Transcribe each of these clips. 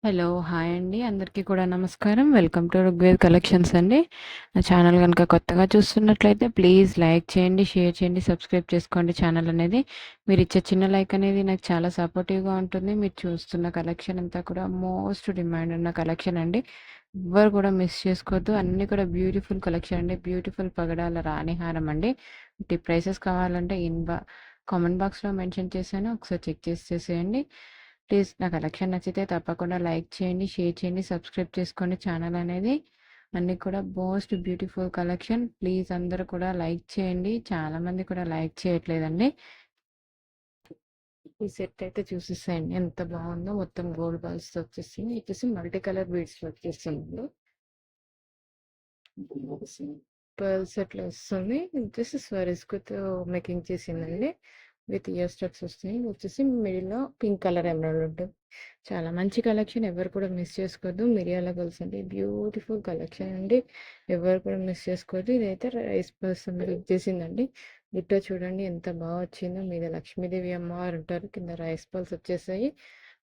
Hello! Hi అండి. అందరికీ కూడా నమస్కారం. వెల్కమ్ టు ఋగ్వేద్ కలెక్షన్స్ అండి. నా ఛానల్ గనుక కొత్తగా చూస్తున్నట్లయితే ప్లీజ్ లైక్ చేయండి, షేర్ చేయండి, సబ్స్క్రైబ్ చేసుకోండి ఛానల్ అనేది. మీరిచ్చే చిన్న లైక్ అనేది నాకు చాలా సపోర్టివ్‌గా ఉంటుంది. మీరు చూస్తున్న కలెక్షన్ అంతా కూడా మోస్ట్ డిమాండ్ ఉన్న కలెక్షన్ అండి. ఎవ్వరు కూడా మిస్ చేసుకోవద్దు. అన్నీ కూడా బ్యూటిఫుల్ కలెక్షన్ అండి. బ్యూటిఫుల్ పగడాల రాణి హారం అండి. వీటి ప్రైసెస్ కావాలంటే కామెంట్ బాక్స్‌లో మెన్షన్ చేశాను. ఒకసారి చెక్ చేసేయండి. ప్లీజ్ నా కలెక్షన్ నచ్చితే తప్పకుండా లైక్ చేయండి, షేర్ చేయండి, సబ్స్క్రైబ్ చేసుకోండి ఛానల్ అనేది. అన్నీ కూడా మోస్ట్ బ్యూటిఫుల్ కలెక్షన్. ప్లీజ్ అందరూ కూడా లైక్ చేయండి. చాలామంది కూడా లైక్ చేయట్లేదండి. ఈ సెట్ అయితే చూసేసేయండి ఎంత బాగుందో. మొత్తం గోల్డ్ బాల్స్ వచ్చేసింది. వచ్చేసి మల్టీ కలర్ బీడ్స్ వచ్చేస్తుంది. పర్ల్స్ అట్లా వస్తుంది. వచ్చేసి స్వరిస్కుతో మేకింగ్ చేసిందండి. విత్ ఇయర్ స్టడ్స్ వస్తాయి. వచ్చేసి మిడిల్లో పింక్ కలర్ ఎమరాల్డ్ ఉంటుంది. చాలా మంచి కలెక్షన్. ఎవరు కూడా మిస్ చేసుకోవద్దు. మిరియాల గొలుసు అండి. బ్యూటిఫుల్ కలెక్షన్ అండి. ఎవరు కూడా మిస్ చేసుకోవద్దు. ఇదైతే రైస్ పర్సన్ చేసిందండి. ఇట్టో చూడండి ఎంత బాగా వచ్చిందో. మీద లక్ష్మీదేవి అమ్మవారు ఉంటారు. కింద రైస్ పల్స్ వచ్చేసాయి.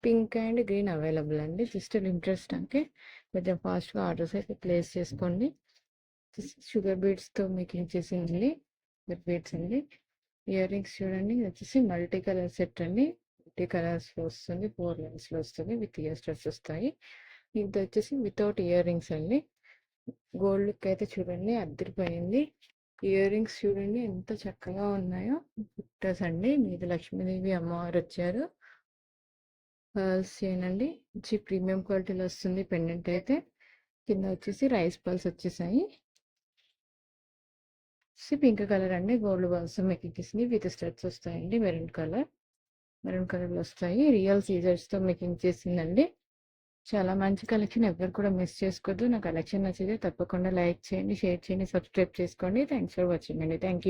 పింక్ అండ్ గ్రీన్ అవైలబుల్ అండి. జస్ట్ ఇంట్రెస్ట్ అంటే కొంచెం ఫాస్ట్గా ఆర్డర్స్ అయితే ప్లేస్ చేసుకోండి. షుగర్ బీడ్స్తో మేకింగ్ చేసింది. షుగర్ బీడ్స్ అండి. ఇయర్ రింగ్స్ చూడండి. ఇది వచ్చేసి మల్టీ కలర్ సెట్ అండి. మల్టీ కలర్స్లో వస్తుంది. 4 లైన్స్లో వస్తుంది. విత్ ఇయర్ స్టడ్స్ వస్తాయి. ఇది వచ్చేసి వితౌట్ ఇయర్ రింగ్స్ అండి. గోల్డ్ లుక్ అయితే చూడండి అద్దరిపోయింది. ఇయర్ రింగ్స్ చూడండి ఎంత చక్కగా ఉన్నాయో. బుట్టస్ అండి. మీద లక్ష్మీదేవి అమ్మవారు వచ్చారు. పర్ల్స్ చేయనండి. మంచి ప్రీమియం క్వాలిటీలో వస్తుంది పెండెంట్ అయితే. కింద వచ్చేసి రైస్ పర్ల్స్ వచ్చేసాయి. పింక్ కలర్ అండి. గోల్డ్ బాల్స్ మేకింగ్ చేసింది. విత్ స్టడ్స్ వస్తాయండి. మెరూన్ కలర్లో వస్తాయి. రియల్ సీజర్స్తో మేకింగ్ చేసిందండి. చాలా మంచి కలెక్షన్. ఎవరు కూడా మిస్ చేసుకోవద్దు. నా కలెక్షన్ నచ్చితే తప్పకుండా లైక్ చేయండి, షేర్ చేయండి, సబ్స్క్రైబ్ చేసుకోండి. థ్యాంక్స్ ఫర్ వాచింగ్ అండి. Thank you.